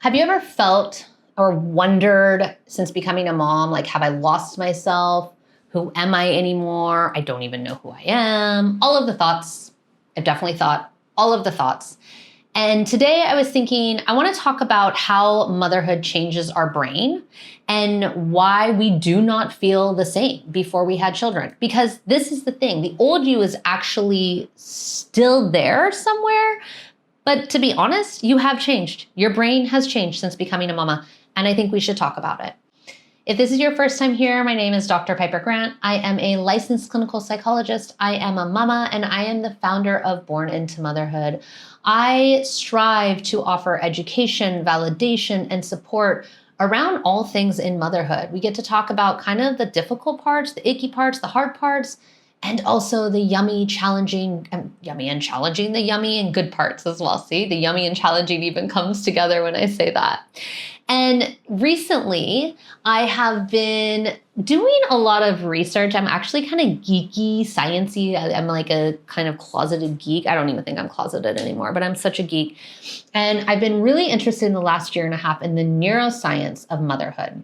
Have you ever felt or wondered since becoming a mom, like, have I lost myself? Who am I anymore? I don't even know who I am. All of the thoughts. I've definitely thought all of the thoughts. And today I was thinking, I want to talk about how motherhood changes our brain and why we do not feel the same before we had children. Because this is the thing, the old you is actually still there somewhere. But to be honest, you have changed. Your brain has changed since becoming a mama. And I think we should talk about it. If this is your first time here, my name is Dr. Piper Grant. I am a licensed clinical psychologist. I am a mama, and I am the founder of Born Into Motherhood. I strive to offer education, validation, and support around all things in motherhood. We get to talk about kind of the difficult parts, the icky parts, the hard parts, and also the yummy, challenging, the yummy and good parts as well. See, the yummy and challenging even comes together when I say that. And recently, I have been doing a lot of research. I'm actually kind of geeky, sciencey. I'm like a kind of closeted geek. I don't even think I'm closeted anymore, but I'm such a geek. And I've been really interested in the last year and a half in the neuroscience of motherhood.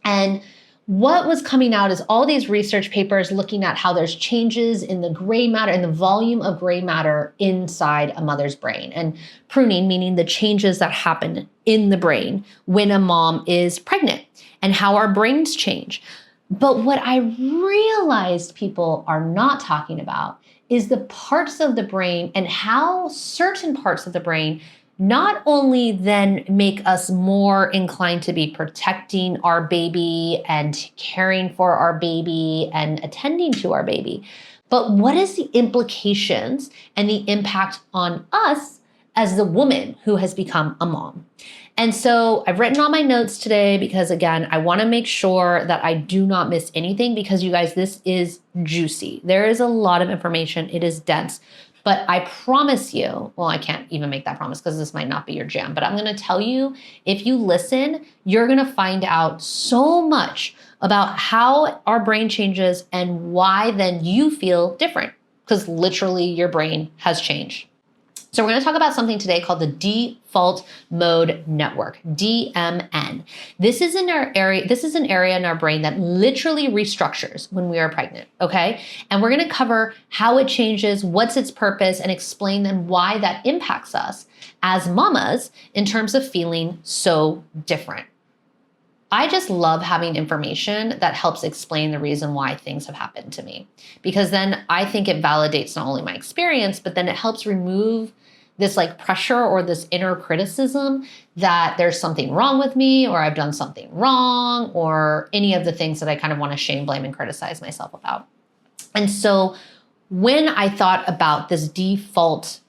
And what was coming out is all these research papers looking at how there's changes in the gray matter, in the volume of gray matter inside a mother's brain. And pruning, meaning the changes that happen in the brain when a mom is pregnant and how our brains change. But what I realized people are not talking about is the parts of the brain and how certain parts of the brain not only then make us more inclined to be protecting our baby and caring for our baby and attending to our baby, but what is the implications and the impact on us as the woman who has become a mom? And so I've written all my notes today because, again, I want to make sure that I do not miss anything because, you guys, this is juicy. There is a lot of information. It is dense. But I promise you, well, I can't even make that promise because this might not be your jam, but I'm going to tell you, if you listen, you're going to find out so much about how our brain changes and why then you feel different, because literally your brain has changed. So we're going to talk about something today called the default mode network, DMN. This is an area in our brain that literally restructures when we are pregnant, okay? And we're going to cover how it changes, what's its purpose, and explain then why that impacts us as mamas in terms of feeling so different. I just love having information that helps explain the reason why things have happened to me, because then I think it validates not only my experience, but then it helps remove this like pressure or this inner criticism that there's something wrong with me or I've done something wrong or any of the things that I kind of want to shame, blame, and criticize myself about. And when I thought about this default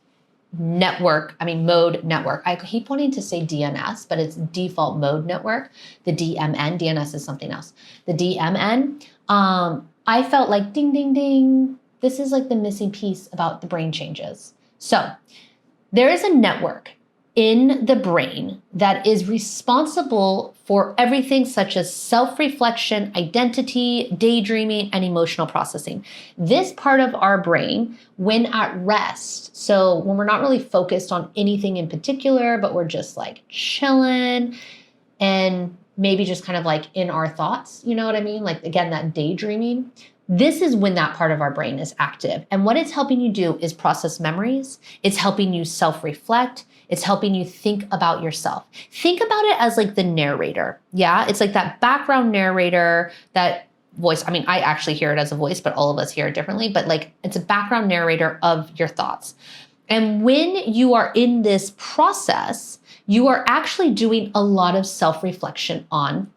mode network. I keep wanting to say DNS, but it's default mode network, the DMN. DNS is something else. The DMN, I felt like ding, ding, ding. This is like the missing piece about the brain changes. So there is a network in the brain that is responsible for everything such as self-reflection, identity, daydreaming, and emotional processing. This part of our brain, when at rest, so when we're not really focused on anything in particular, but we're just like chilling and maybe just kind of like in our thoughts, you know what I mean? Like, again, that daydreaming. This is when that part of our brain is active. And what it's helping you do is process memories. It's helping you self-reflect. It's helping you think about yourself. Think about it as like the narrator. Yeah, it's like that background narrator, that voice. I mean, I actually hear it as a voice, but all of us hear it differently. But like, it's a background narrator of your thoughts. And when you are in this process, you are actually doing a lot of self-reflection on,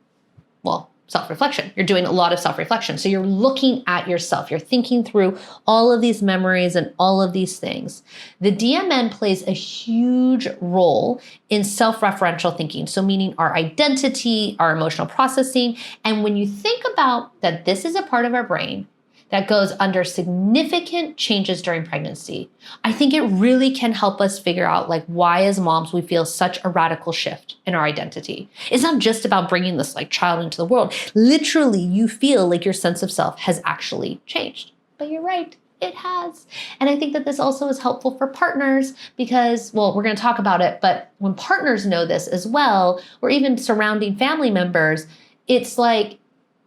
self-reflection. You're doing a lot of self-reflection. So you're looking at yourself. You're thinking through all of these memories and all of these things. The DMN plays a huge role in self-referential thinking. So meaning our identity, our emotional processing. And when you think about that, this is a part of our brain that goes under significant changes during pregnancy, I think it really can help us figure out like why as moms we feel such a radical shift in our identity. It's not just about bringing this like child into the world. Literally, you feel like your sense of self has actually changed. But you're right, It has. And I think that this also is helpful for partners because, well, we're going to talk about it, but when partners know this as well, or even surrounding family members, it's like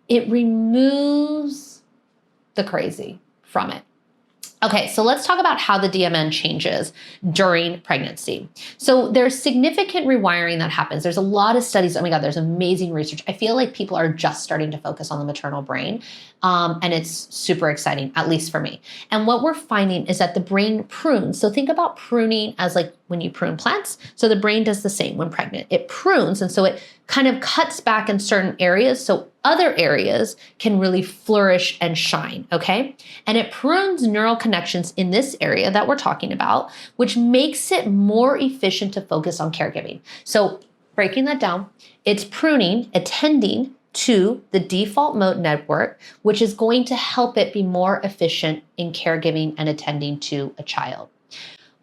it removes the crazy from it. Okay, so let's talk about how the DMN changes during pregnancy. So there's significant rewiring that happens. There's a lot of studies. Oh my God, there's amazing research. I feel like people are just starting to focus on the maternal brain, and it's super exciting, at least for me. And what we're finding is that the brain prunes. So think about pruning as like when you prune plants. So the brain does the same when pregnant. It prunes, and so it kind of cuts back in certain areas so other areas can really flourish and shine, okay? And it prunes neural connections in this area that we're talking about, which makes it more efficient to focus on caregiving. So breaking that down, it's pruning, attending to the default mode network, which is going to help it be more efficient in caregiving and attending to a child.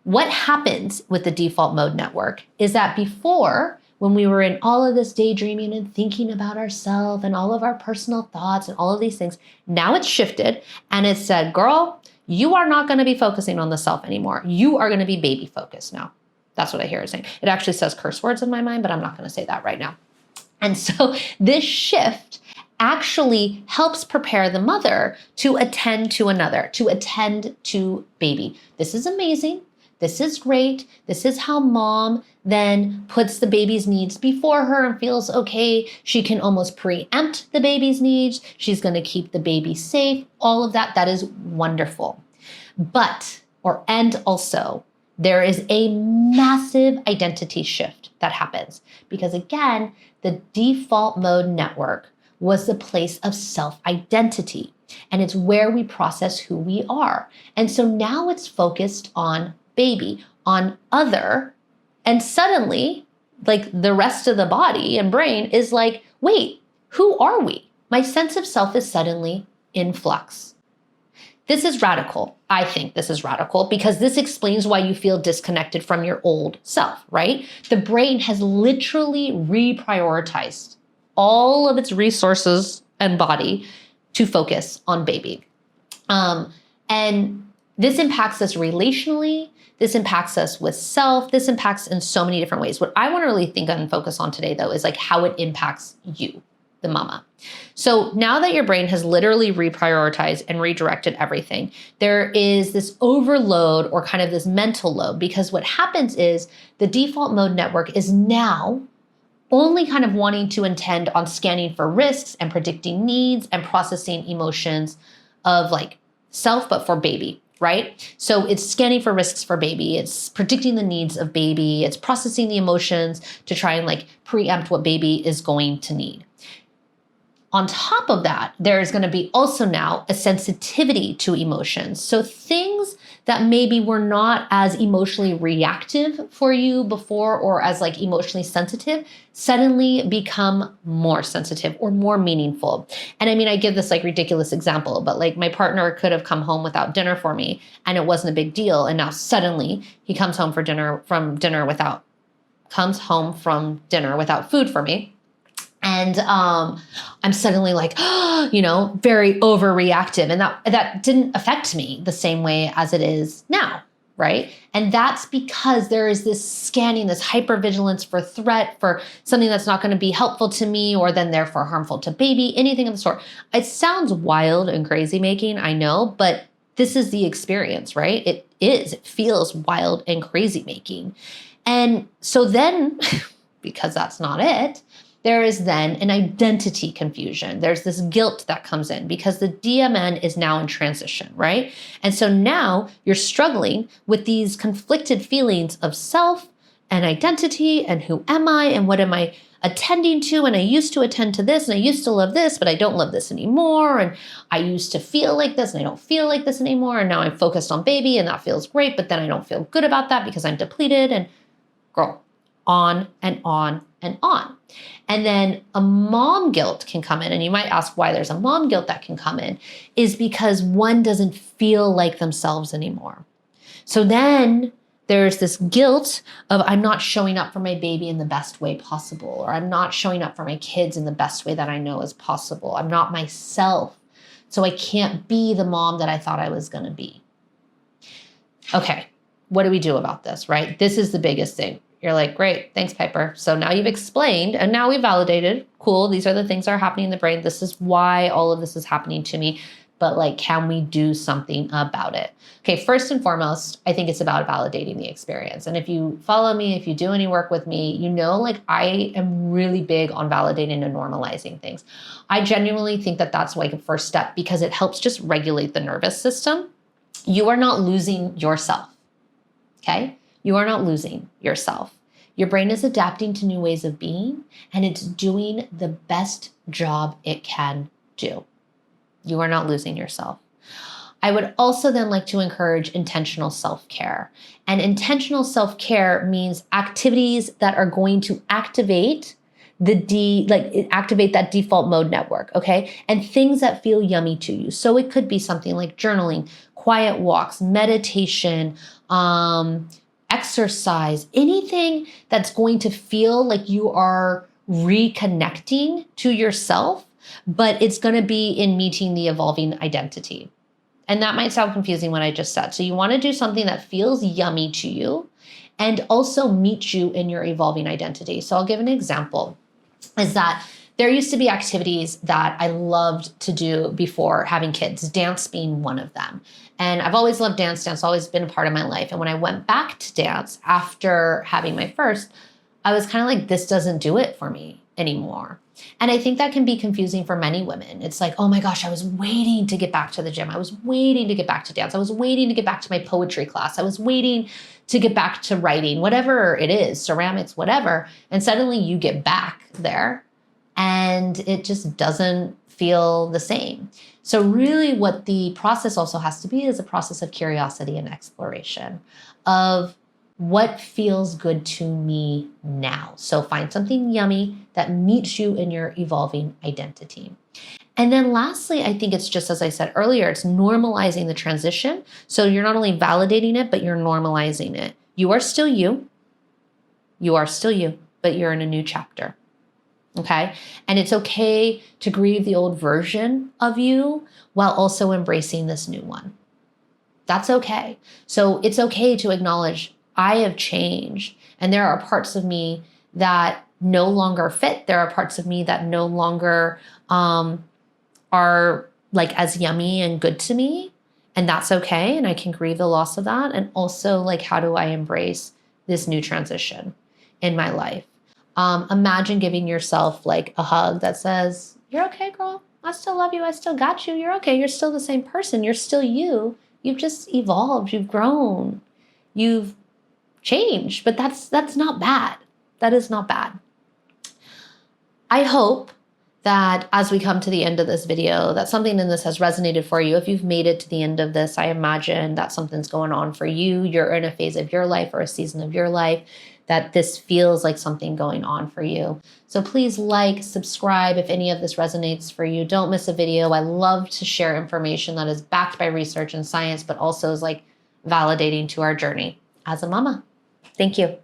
What happens with the default mode network is that before, when we were in all of this daydreaming and thinking about ourselves and all of our personal thoughts and all of these things, now it's shifted and it said, girl, you are not going to be focusing on the self anymore. You are going to be baby focused now. That's what I hear it saying. It actually says curse words in my mind, but I'm not going to say that right now. And so this shift actually helps prepare the mother to attend to another, to attend to baby. This is amazing. This is great. This is how mom then puts the baby's needs before her and feels okay. She can almost preempt the baby's needs. She's going to keep the baby safe. All of that is wonderful. And also, there is a massive identity shift that happens because again, the default mode network was the place of self-identity, and it's where we process who we are. And so now it's focused on baby, on other, and suddenly, like the rest of the body and brain is like, wait, who are we? My sense of self is suddenly in flux. This is radical. I think this is radical because this explains why you feel disconnected from your old self, right? The brain has literally reprioritized all of its resources and body to focus on baby. And this impacts us relationally. This impacts us with self. This impacts in so many different ways. What I want to really think and focus on today, though, is like how it impacts you, the mama. So now that your brain has literally reprioritized and redirected everything, there is this overload or kind of this mental load because what happens is the default mode network is now only kind of wanting to intend on scanning for risks and predicting needs and processing emotions of like self, but for baby. Right? So it's scanning for risks for baby. It's predicting the needs of baby. It's processing the emotions to try and like preempt what baby is going to need. On top of that, there is going to be also now a sensitivity to emotions. So things that maybe were not as emotionally reactive for you before or as like emotionally sensitive suddenly become more sensitive or more meaningful. And I mean, I give this like ridiculous example, but like my partner could have come home without dinner for me and it wasn't a big deal. And now suddenly he comes home from dinner without food for me. And I'm suddenly like, very overreactive. And that didn't affect me the same way as it is now, right? And that's because there is this scanning, this hypervigilance for threat, for something that's not going to be helpful to me or then therefore harmful to baby, anything of the sort. It sounds wild and crazy making, I know, but this is the experience, right? It feels wild and crazy making. And so then, because that's not it, there is then an identity confusion. There's this guilt that comes in because the DMN is now in transition, right? And so now you're struggling with these conflicted feelings of self and identity and who am I and what am I attending to? And I used to attend to this and I used to love this, but I don't love this anymore. And I used to feel like this and I don't feel like this anymore. And now I'm focused on baby and that feels great, but then I don't feel good about that because I'm depleted and girl, on and on and on. And then a mom guilt can come in. And you might ask why there's a mom guilt that can come in is because one doesn't feel like themselves anymore. So then there's this guilt of I'm not showing up for my baby in the best way possible, or I'm not showing up for my kids in the best way that I know is possible. I'm not myself. So I can't be the mom that I thought I was going to be. Okay, what do we do about this, right? This is the biggest thing. You're like, great, thanks, Piper. So now you've explained and now we've validated. Cool, these are the things that are happening in the brain. This is why all of this is happening to me. But like, can we do something about it? Okay, first and foremost, I think it's about validating the experience. And if you follow me, if you do any work with me, you know, like I am really big on validating and normalizing things. I genuinely think that that's like a first step because it helps just regulate the nervous system. You are not losing yourself, okay? You are not losing yourself. Your brain is adapting to new ways of being, and it's doing the best job it can do. You are not losing yourself. I would also then like to encourage intentional self-care. And intentional self-care means activities that are going to activate activate that default mode network, okay? And things that feel yummy to you. So it could be something like journaling, quiet walks, meditation, exercise, anything that's going to feel like you are reconnecting to yourself, but it's going to be in meeting the evolving identity. And that might sound confusing what I just said. So you want to do something that feels yummy to you and also meet you in your evolving identity. So I'll give an example, is that there used to be activities that I loved to do before having kids, dance being one of them. And I've always loved dance. Dance has always been a part of my life. And when I went back to dance after having my first, I was kind of like, this doesn't do it for me anymore. And I think that can be confusing for many women. It's like, oh my gosh, I was waiting to get back to the gym. I was waiting to get back to dance. I was waiting to get back to my poetry class. I was waiting to get back to writing, whatever it is, ceramics, whatever. And suddenly you get back there and it just doesn't feel the same. So really what the process also has to be is a process of curiosity and exploration of what feels good to me now. So find something yummy that meets you in your evolving identity. And then lastly, I think it's just, as I said earlier, it's normalizing the transition. So you're not only validating it, but you're normalizing it. You are still you. You are still you, but you're in a new chapter. Okay. And it's okay to grieve the old version of you while also embracing this new one. That's okay. So it's okay to acknowledge I have changed and there are parts of me that no longer fit. There are parts of me that no longer are like as yummy and good to me. And that's okay. And I can grieve the loss of that. And also like, how do I embrace this new transition in my life? Imagine giving yourself like a hug that says, you're okay, girl. I still love you. I still got you. You're okay. You're still the same person. You're still you. You've just evolved. You've grown. You've changed. But that's not bad. That is not bad. I hope that as we come to the end of this video, that something in this has resonated for you. If you've made it to the end of this, I imagine that something's going on for you. You're in a phase of your life or a season of your life that this feels like something going on for you. So please like, subscribe if any of this resonates for you. Don't miss a video. I love to share information that is backed by research and science, but also is like validating to our journey as a mama. Thank you.